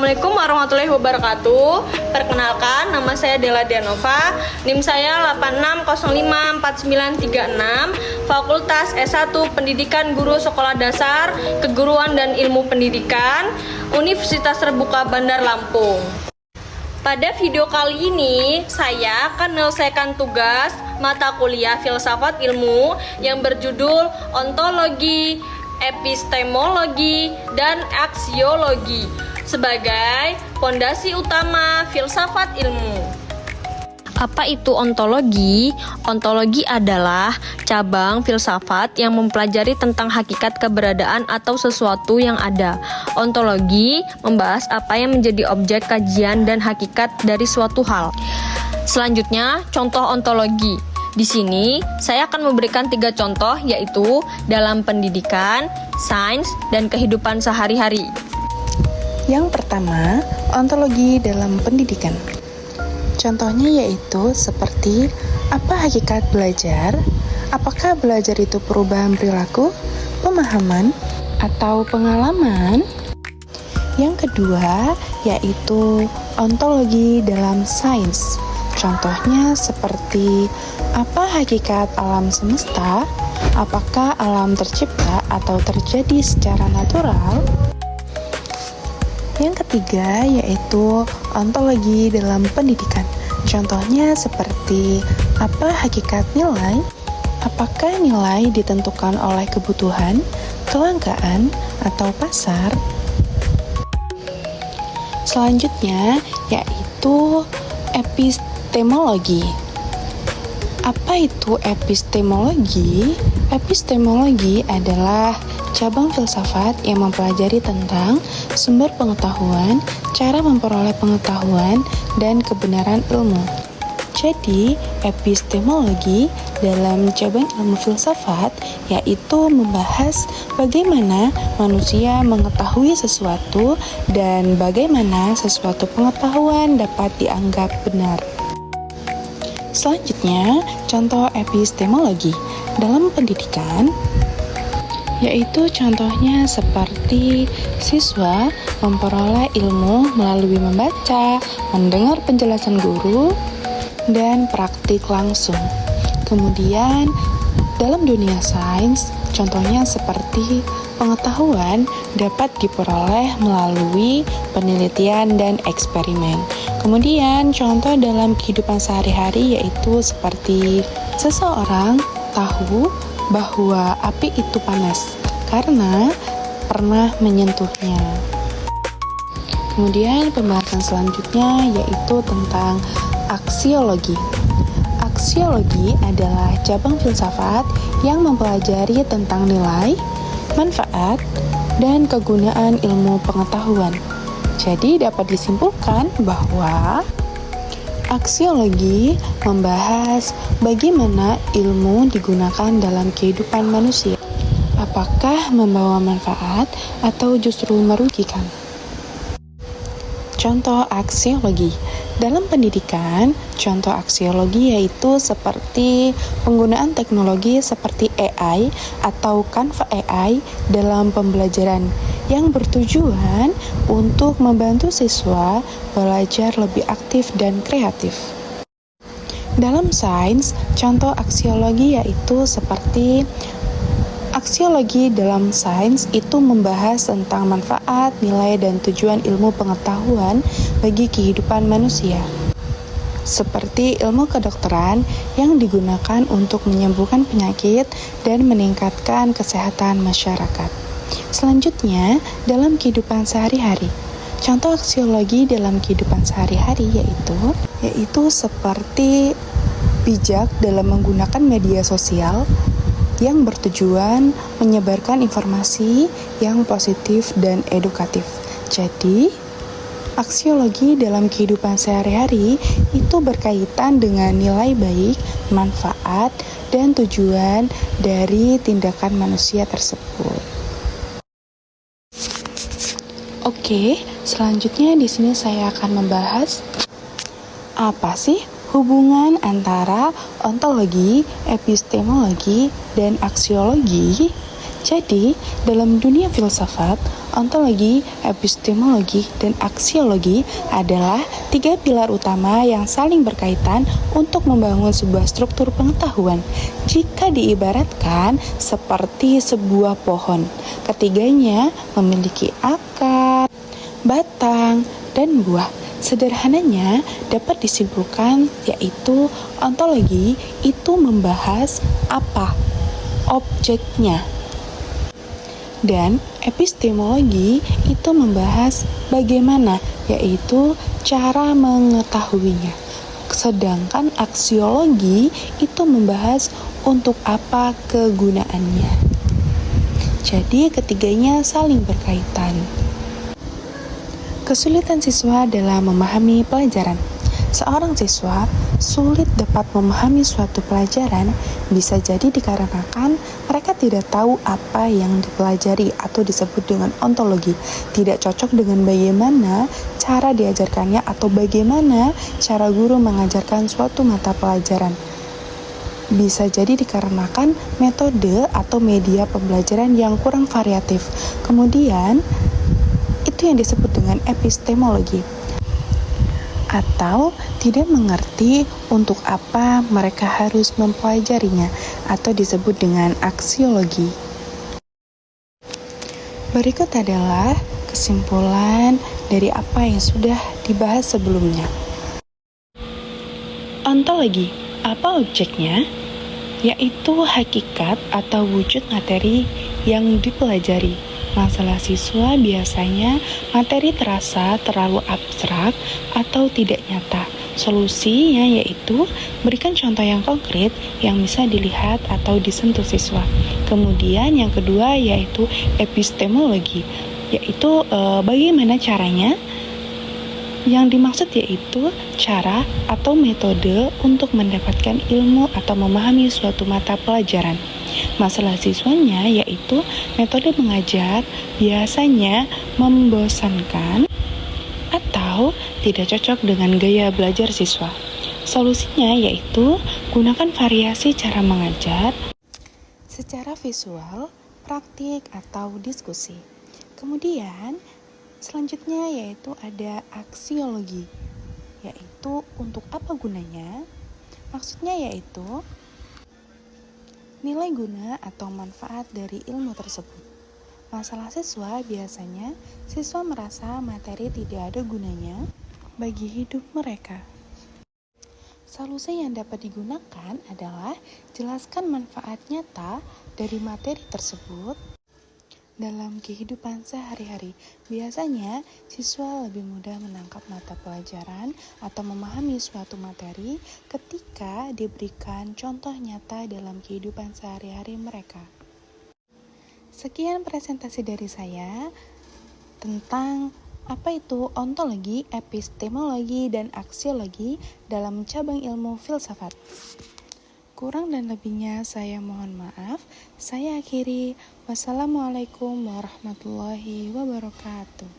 Assalamualaikum warahmatullahi wabarakatuh. Perkenalkan, nama saya Della Dianova, NIM saya 86054936, Fakultas S1 Pendidikan Guru Sekolah Dasar, Keguruan dan Ilmu Pendidikan, Universitas Terbuka Bandar Lampung. Pada video kali ini, saya akan menyelesaikan tugas mata kuliah Filsafat Ilmu yang berjudul Ontologi, Epistemologi, dan Aksiologi sebagai pondasi utama filsafat ilmu. Apa itu ontologi? Ontologi adalah cabang filsafat yang mempelajari tentang hakikat keberadaan atau sesuatu yang ada. Ontologi membahas apa yang menjadi objek kajian dan hakikat dari suatu hal. Selanjutnya, contoh ontologi. Di sini, saya akan memberikan 3 contoh, yaitu dalam pendidikan, sains, dan kehidupan sehari-hari. Yang pertama, ontologi dalam pendidikan. Contohnya yaitu seperti apa hakikat belajar, apakah belajar itu perubahan perilaku, pemahaman, atau pengalaman. Yang kedua, yaitu ontologi dalam sains. Contohnya seperti apa hakikat alam semesta, apakah alam tercipta atau terjadi secara natural. Yang ketiga yaitu ontologi dalam pendidikan. Contohnya seperti apa hakikat nilai, apakah nilai ditentukan oleh kebutuhan, kelangkaan, atau pasar. Selanjutnya yaitu epistemologi. Apa itu epistemologi? Epistemologi adalah cabang filsafat yang mempelajari tentang sumber pengetahuan, cara memperoleh pengetahuan, dan kebenaran ilmu. Jadi, epistemologi dalam cabang ilmu filsafat yaitu membahas bagaimana manusia mengetahui sesuatu dan bagaimana sesuatu pengetahuan dapat dianggap benar. Selanjutnya, contoh epistemologi dalam pendidikan yaitu contohnya seperti siswa memperoleh ilmu melalui membaca, mendengar penjelasan guru, dan praktik langsung. Kemudian, dalam dunia sains, contohnya seperti pengetahuan dapat diperoleh melalui penelitian dan eksperimen. Kemudian, contoh dalam kehidupan sehari-hari yaitu seperti seseorang tahu bahwa api itu panas karena pernah menyentuhnya. Kemudian pembahasan selanjutnya yaitu tentang aksiologi. Aksiologi adalah cabang filsafat yang mempelajari tentang nilai, manfaat, dan kegunaan ilmu pengetahuan. Jadi dapat disimpulkan bahwa aksiologi membahas bagaimana ilmu digunakan dalam kehidupan manusia. Apakah membawa manfaat atau justru merugikan? Contoh aksiologi. Dalam pendidikan, contoh aksiologi yaitu seperti penggunaan teknologi seperti AI atau Canva AI dalam pembelajaran yang bertujuan untuk membantu siswa belajar lebih aktif dan kreatif. Dalam sains, contoh aksiologi yaitu seperti aksiologi dalam sains itu membahas tentang manfaat, nilai, dan tujuan ilmu pengetahuan bagi kehidupan manusia. Seperti ilmu kedokteran yang digunakan untuk menyembuhkan penyakit dan meningkatkan kesehatan masyarakat. Selanjutnya, dalam kehidupan sehari-hari. Contoh aksiologi dalam kehidupan sehari-hari yaitu seperti bijak dalam menggunakan media sosial yang bertujuan menyebarkan informasi yang positif dan edukatif. Jadi, aksiologi dalam kehidupan sehari-hari itu berkaitan dengan nilai baik, manfaat, dan tujuan dari tindakan manusia tersebut. Oke, selanjutnya di sini saya akan membahas apa sih hubungan antara ontologi, epistemologi, dan aksiologi. Jadi, dalam dunia filsafat, ontologi, epistemologi, dan aksiologi adalah 3 pilar utama yang saling berkaitan untuk membangun sebuah struktur pengetahuan. Jika diibaratkan seperti sebuah pohon, ketiganya memiliki akar, batang, dan buah. Sederhananya dapat disimpulkan yaitu ontologi itu membahas apa? Objeknya. Dan epistemologi itu membahas bagaimana, yaitu cara mengetahuinya. Sedangkan aksiologi itu membahas untuk apa kegunaannya. Jadi ketiganya saling berkaitan. Kesulitan siswa dalam memahami pelajaran. Seorang siswa sulit dapat memahami suatu pelajaran bisa jadi dikarenakan mereka tidak tahu apa yang dipelajari atau disebut dengan ontologi, tidak cocok dengan bagaimana cara diajarkannya atau bagaimana cara guru mengajarkan suatu mata pelajaran. Bisa jadi dikarenakan metode atau media pembelajaran yang kurang variatif. Kemudian, itu yang disebut dengan epistemologi. Atau tidak mengerti untuk apa mereka harus mempelajarinya, atau disebut dengan aksiologi. Berikut adalah kesimpulan dari apa yang sudah dibahas sebelumnya. Ontologi, apa objeknya? Yaitu hakikat atau wujud materi yang dipelajari. Masalah siswa biasanya materi terasa terlalu abstrak atau tidak nyata. Solusinya yaitu berikan contoh yang konkret yang bisa dilihat atau disentuh siswa. Kemudian yang kedua yaitu epistemologi, yaitu bagaimana caranya. Yang dimaksud yaitu cara atau metode untuk mendapatkan ilmu atau memahami suatu mata pelajaran. Masalah siswanya yaitu metode mengajar biasanya membosankan atau tidak cocok dengan gaya belajar siswa. Solusinya yaitu gunakan variasi cara mengajar secara visual, praktik, atau diskusi. Kemudian selanjutnya yaitu ada aksiologi, yaitu untuk apa gunanya? Maksudnya yaitu nilai guna atau manfaat dari ilmu tersebut. Masalah siswa biasanya siswa merasa materi tidak ada gunanya bagi hidup mereka. Solusi yang dapat digunakan adalah jelaskan manfaat nyata dari materi tersebut dalam kehidupan sehari-hari. Biasanya, siswa lebih mudah menangkap mata pelajaran atau memahami suatu materi ketika diberikan contoh nyata dalam kehidupan sehari-hari mereka. Sekian presentasi dari saya tentang apa itu ontologi, epistemologi, dan aksiologi dalam cabang ilmu filsafat. Kurang dan lebihnya saya mohon maaf. Saya akhiri. Wassalamualaikum warahmatullahi wabarakatuh.